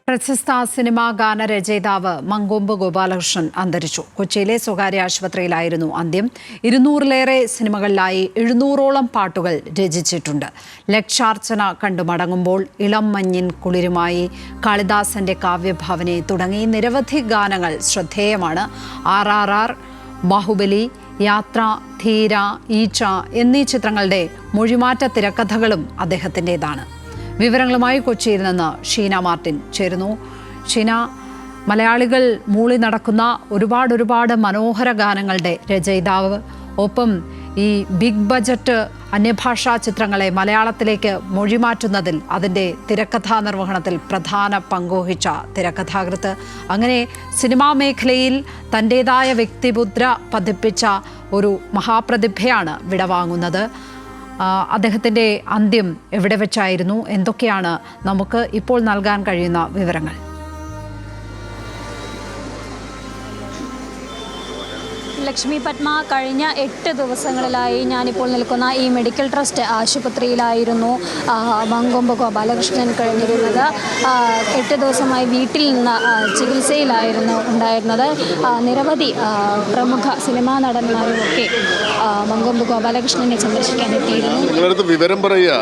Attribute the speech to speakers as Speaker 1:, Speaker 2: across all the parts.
Speaker 1: പ്രശസ്ത സിനിമാ ഗാനരചയിതാവ് മങ്കൊമ്പ് ഗോപാലകൃഷ്ണൻ അന്തരിച്ചു. കൊച്ചിയിലെ സ്വകാര്യ ആശുപത്രിയിലായിരുന്നു അന്ത്യം. 200-ലേറെ സിനിമകളിലായി 700ഓളം പാട്ടുകൾ രചിച്ചിട്ടുണ്ട്. ലക്ഷാർച്ചന കണ്ടു മടങ്ങുമ്പോൾ, ഇളം മഞ്ഞിൻ കുളിരുമായി, കാളിദാസന്റെ കാവ്യഭാവനെ തുടങ്ങി നിരവധി ഗാനങ്ങൾ ശ്രദ്ധേയമാണ്. RRR, ബാഹുബലി, യാത്ര, ധീര, ഈച്ച എന്നീ ചിത്രങ്ങളുടെ മൊഴിമാറ്റ തിരക്കഥകളും അദ്ദേഹത്തിൻ്റെതാണ്. വിവരങ്ങളുമായി കൊച്ചിയിൽ നിന്ന് ഷീന മാർട്ടിൻ ചേരുന്നു. ഷീന, മലയാളികൾ മൂളി നടക്കുന്ന ഒരുപാട് മനോഹര ഗാനങ്ങളുടെ രചയിതാവ്, ഒപ്പം ഈ ബിഗ് ബജറ്റ് അന്യഭാഷാ ചിത്രങ്ങളെ മലയാളത്തിലേക്ക് മൊഴിമാറ്റുന്നതിൽ, അതിൻ്റെ തിരക്കഥാ നിർവഹണത്തിൽ പ്രധാന പങ്കുവഹിച്ച തിരക്കഥാകൃത്ത്, അങ്ങനെ സിനിമാ മേഖലയിൽ തൻ്റേതായ വ്യക്തിമുദ്ര പതിപ്പിച്ച ഒരു മഹാപ്രതിഭയാണ് വിടവാങ്ങുന്നത്. അദ്ദേഹത്തിൻ്റെ അന്ത്യം എവിടെ വെച്ചായിരുന്നു? എന്തൊക്കെയാണ് നമുക്ക് ഇപ്പോൾ നൽകാൻ കഴിയുന്ന വിവരങ്ങൾ?
Speaker 2: ലക്ഷ്മി പത്മ, കഴിഞ്ഞ 8 ദിവസങ്ങളിലായി ഞാനിപ്പോൾ നിൽക്കുന്ന ഈ മെഡിക്കൽ ട്രസ്റ്റ് ആശുപത്രിയിലായിരുന്നു മങ്കൊമ്പ് ഗോപാലകൃഷ്ണൻ കഴിഞ്ഞിരുന്നത്. 8 ദിവസമായി വീട്ടിൽ നിന്ന് ചികിത്സയിലായിരുന്നു ഉണ്ടായിരുന്നത്. നിരവധി പ്രമുഖ സിനിമാ നടന്മാരുമൊക്കെ മങ്കൊമ്പ് ഗോപാലകൃഷ്ണനെ സന്ദർശിക്കാൻ എത്തിയിരുന്നു.
Speaker 3: വിവരം പറയുക.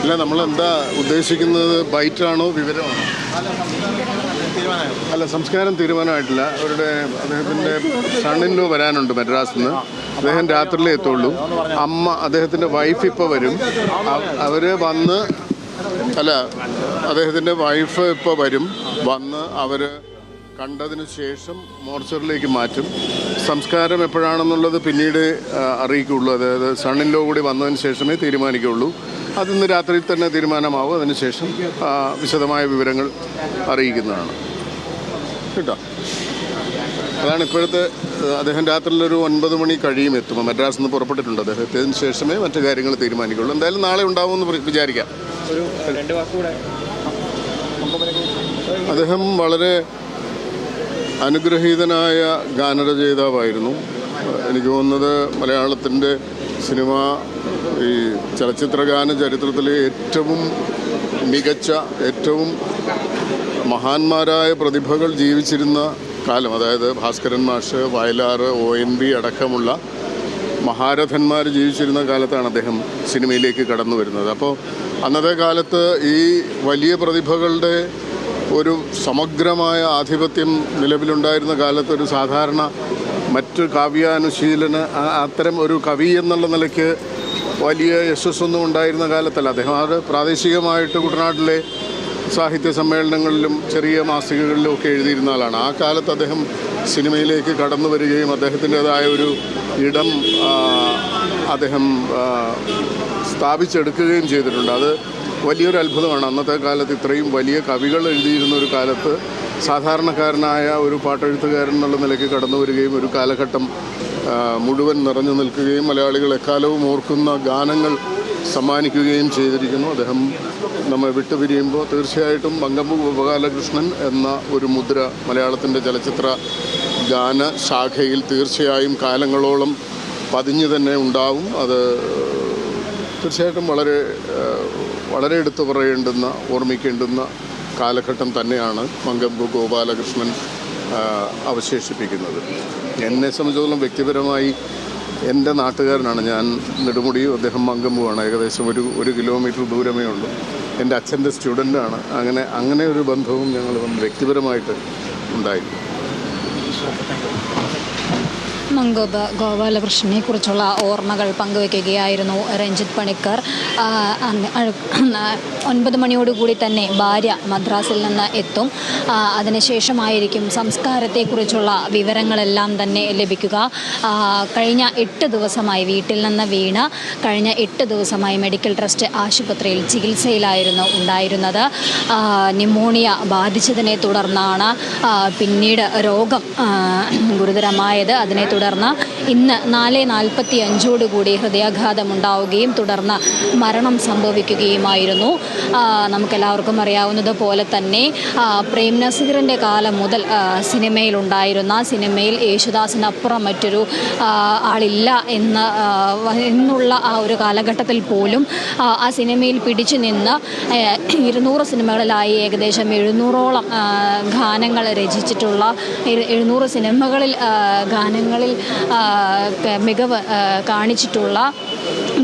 Speaker 3: ഇല്ല, നമ്മളെന്താ ഉദ്ദേശിക്കുന്നത്? ബൈറ്റാണോ വിവരമാണോ? അല്ല, സംസ്കാരം തീരുമാനമായിട്ടില്ല. അദ്ദേഹത്തിൻ്റെ സണ്ണിൻലോ വരാനുണ്ട് മദ്രാസിൽ നിന്ന്. അദ്ദേഹം രാത്രിയിലേ എത്തുള്ളൂ. അദ്ദേഹത്തിൻ്റെ വൈഫ് ഇപ്പോൾ വരും. അദ്ദേഹത്തിൻ്റെ വൈഫ് ഇപ്പോൾ വരും. അവർ കണ്ടതിന് ശേഷം മോർച്ചറിലേക്ക് മാറ്റും. സംസ്കാരം എപ്പോഴാണെന്നുള്ളത് പിന്നീട് അറിയിക്കുകയുള്ളൂ. അതായത് സണ്ണിൻലോ കൂടി വന്നതിന് ശേഷമേ തീരുമാനിക്കുകയുള്ളൂ. അതിന്ന് രാത്രിയിൽ തന്നെ തീരുമാനമാവും. അതിനുശേഷം വിശദമായ വിവരങ്ങൾ അറിയിക്കുന്നതാണ് കേട്ടോ. അതാണ് ഇപ്പോഴത്തെ. അദ്ദേഹം രാത്രിയിലൊരു 9 മണി കഴിയും എത്തുമ്പോൾ. മദ്രാസിൽ നിന്ന് പുറപ്പെട്ടിട്ടുണ്ട്. അദ്ദേഹത്തിന് ശേഷമേ മറ്റു കാര്യങ്ങൾ തീരുമാനിക്കുള്ളൂ. എന്തായാലും നാളെ ഉണ്ടാവുമെന്ന് വിചാരിക്കാം. അദ്ദേഹം വളരെ അനുഗ്രഹീതനായ ഗാനരചയിതാവായിരുന്നു. എനിക്ക് തോന്നുന്നത് മലയാളത്തിൻ്റെ ഈ ചലച്ചിത്രഗാന ചരിത്രത്തിലെ ഏറ്റവും മികച്ച, ഏറ്റവും മഹാന്മാരായ പ്രതിഭകൾ ജീവിച്ചിരുന്ന കാലം, അതായത് ഭാസ്കരൻ മാഷ്, വയലാർ, ONV അടക്കമുള്ള മഹാരഥന്മാർ ജീവിച്ചിരുന്ന കാലത്താണ് അദ്ദേഹം സിനിമയിലേക്ക് കടന്നു വരുന്നത്. അപ്പോൾ അന്നത്തെ കാലത്ത് ഈ വലിയ പ്രതിഭകളുടെ ഒരു സമഗ്രമായ ആധിപത്യം നിലവിലുണ്ടായിരുന്ന കാലത്ത് ഒരു സാധാരണ മറ്റ് കാവ്യാനുശീലന് അത്തരം ഒരു കവി എന്നുള്ള നിലയ്ക്ക് വലിയ യശസ്സൊന്നും ഉണ്ടായിരുന്ന കാലത്തല്ല അദ്ദേഹം. അത് പ്രാദേശികമായിട്ട് കുട്ടനാട്ടിലെ സാഹിത്യ സമ്മേളനങ്ങളിലും ചെറിയ മാസികകളിലും ഒക്കെ എഴുതിയിരുന്ന ആളാണ്. ആ കാലത്ത് അദ്ദേഹം സിനിമയിലേക്ക് കടന്നു വരികയും അദ്ദേഹത്തിൻ്റെതായ ഒരു ഇടം അദ്ദേഹം സ്ഥാപിച്ചെടുക്കുകയും ചെയ്തിട്ടുണ്ട്. അത് വലിയൊരു അത്ഭുതമാണ്. അന്നത്തെ കാലത്ത് ഇത്രയും വലിയ കവികൾ എഴുതിയിരുന്ന ഒരു കാലത്ത് സാധാരണക്കാരനായ ഒരു പാട്ടെഴുത്തുകാരൻ എന്നുള്ള നിലയ്ക്ക് കടന്നു വരികയും ഒരു കാലഘട്ടം മുഴുവൻ നിറഞ്ഞു നിൽക്കുകയും മലയാളികൾ എക്കാലവും ഓർക്കുന്ന ഗാനങ്ങൾ സമ്മാനിക്കുകയും ചെയ്തിരിക്കുന്നു. അദ്ദേഹം നമ്മെ വിട്ടുപിരിയുമ്പോൾ തീർച്ചയായിട്ടും മങ്കൊമ്പ് ഗോപാലകൃഷ്ണൻ എന്ന ഒരു മുദ്ര മലയാളത്തിൻ്റെ ചലച്ചിത്ര ഗാന ശാഖയിൽ തീർച്ചയായും കാലങ്ങളോളം പതിഞ്ഞു തന്നെ ഉണ്ടാവും. അത് തീർച്ചയായിട്ടും വളരെ എടുത്തു പറയേണ്ടുന്ന, ഓർമ്മിക്കേണ്ടുന്ന കാലഘട്ടം തന്നെയാണ് മങ്കൊമ്പ് ഗോപാലകൃഷ്ണൻ അവശേഷിപ്പിക്കുന്നത്. എന്നെ സംബന്ധിച്ചിടത്തോളം വ്യക്തിപരമായി എൻ്റെ നാട്ടുകാരനാണ്. ഞാൻ നെടുമുടിയും, അദ്ദേഹം മങ്കൊമ്പുമാണ്. ഏകദേശം ഒരു കിലോമീറ്റർ ദൂരമേ ഉള്ളൂ. എൻ്റെ അച്ഛൻ്റെ സ്റ്റുഡൻ്റാണ്. അങ്ങനെ ഒരു ബന്ധവും ഞങ്ങൾ വ്യക്തിപരമായിട്ട് ഉണ്ടായിരുന്നു.
Speaker 2: മങ്കൊമ്പ് ഗോപാലകൃഷ്ണനെ കുറിച്ചുള്ള ഓർമ്മകൾ പങ്കുവയ്ക്കുകയായിരുന്നു രഞ്ജിത്ത് പണിക്കർ. 9 മണിയോടുകൂടി തന്നെ ഭാര്യ മദ്രാസിൽ നിന്ന് എത്തും. അതിനുശേഷമായിരിക്കും സംസ്കാരത്തെക്കുറിച്ചുള്ള വിവരങ്ങളെല്ലാം തന്നെ ലഭിക്കുക. കഴിഞ്ഞ 8 ദിവസമായി വീട്ടിൽ നിന്ന് വീണ് കഴിഞ്ഞ 8 ദിവസമായി മെഡിക്കൽ ട്രസ്റ്റ് ആശുപത്രിയിൽ ചികിത്സയിലായിരുന്നു ഉണ്ടായിരുന്നത്. ന്യൂമോണിയ ബാധിച്ചതിനെ തുടർന്നാണ് പിന്നീട് രോഗം ഗുരുതരമായത്. അതിനെ തുടർന്ന് തുടർന്ന് ഇന്ന് 4:45 ഹൃദയാഘാതമുണ്ടാവുകയും തുടർന്ന് മരണം സംഭവിക്കുകയുമായിരുന്നു. നമുക്കെല്ലാവർക്കും അറിയാവുന്നതുപോലെ തന്നെ പ്രേം നസീറിൻ്റെ കാലം മുതൽ സിനിമയിൽ യേശുദാസിനപ്പുറം മറ്റൊരു ആളില്ല എന്നുള്ള ആ ഒരു കാലഘട്ടത്തിൽ പോലും ആ സിനിമയിൽ പിടിച്ചു നിന്ന് 200 സിനിമകളിലായി ഏകദേശം 700ഓളം ഗാനങ്ങൾ രചിച്ചിട്ടുള്ള 700 സിനിമകളിൽ ഗാനങ്ങളിൽ മികവ് കാണിച്ചിട്ടുള്ള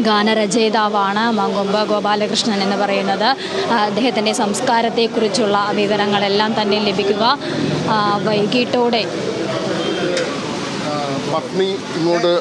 Speaker 2: ഗാനരചയിതാവാണ് മങ്കൊമ്പ് ഗോപാലകൃഷ്ണൻ എന്ന് പറയുന്നത്. അദ്ദേഹത്തിൻ്റെ സംസ്കാരത്തെക്കുറിച്ചുള്ള വിവരങ്ങളെല്ലാം തന്നെ ലഭിക്കുക വൈകിട്ടോടെ.
Speaker 3: പത്നി ഇങ്ങോട്ട്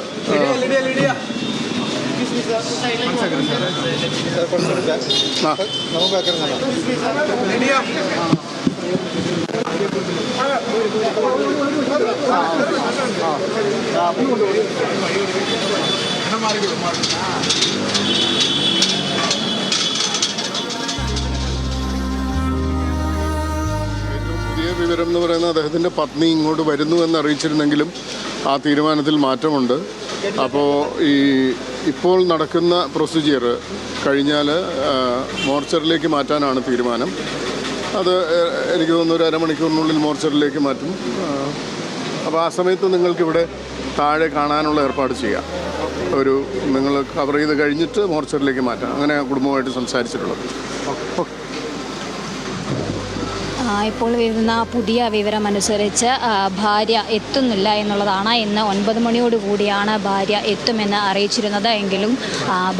Speaker 3: പുതിയ വിവരം എന്ന് പറയുന്നത് അദ്ദേഹത്തിൻ്റെ പത്നി ഇങ്ങോട്ട് വരുന്നു എന്ന് അറിയിച്ചിരുന്നെങ്കിലും ആ തീരുമാനത്തിൽ മാറ്റമുണ്ട്. അപ്പോൾ ഇപ്പോൾ നടക്കുന്ന പ്രൊസീജിയർ കഴിഞ്ഞാൽ മോർച്ചറിലേക്ക് മാറ്റാനാണ് തീരുമാനം. അത് എനിക്ക് തോന്നുന്നു ഒരു അരമണിക്കൂറിനുള്ളിൽ മോർച്ചറിലേക്ക് മാറ്റും. അപ്പോൾ ആ സമയത്ത് നിങ്ങൾക്കിവിടെ താഴെ കാണാനുള്ള ഏർപ്പാട് ചെയ്യാം. നിങ്ങൾ കവർ ചെയ്ത് കഴിഞ്ഞിട്ട് മോർച്ചറിലേക്ക് മാറ്റാം. അങ്ങനെ കുടുംബമായിട്ട് സംസാരിച്ചിട്ടുള്ളത്. ഓക്കെ.
Speaker 2: ഇപ്പോൾ വരുന്ന പുതിയ വിവരമനുസരിച്ച് ഭാര്യ എത്തുന്നില്ല എന്നുള്ളതാണ്. ഇന്ന് 9 മണിയോടുകൂടിയാണ് ഭാര്യ എത്തുമെന്ന് അറിയിച്ചിരുന്നത്. എങ്കിലും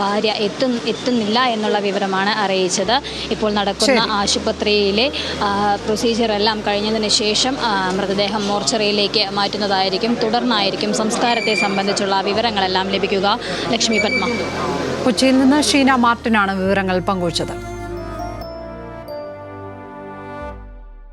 Speaker 2: ഭാര്യ എത്തുന്നില്ല എന്നുള്ള വിവരമാണ് അറിയിച്ചത്. ഇപ്പോൾ നടക്കുന്ന ആശുപത്രിയിലെ പ്രൊസീജിയറെല്ലാം കഴിഞ്ഞതിന് ശേഷം മൃതദേഹം മോർച്ചറിയിലേക്ക് മാറ്റുന്നതായിരിക്കും. തുടർന്നായിരിക്കും സംസ്കാരത്തെ സംബന്ധിച്ചുള്ള വിവരങ്ങളെല്ലാം ലഭിക്കുക. ലക്ഷ്മി പത്മ.
Speaker 1: കൊച്ചിയിൽ നിന്ന് ഷീന മാർട്ടിനാണ് വിവരങ്ങൾ പങ്കുവച്ചത്.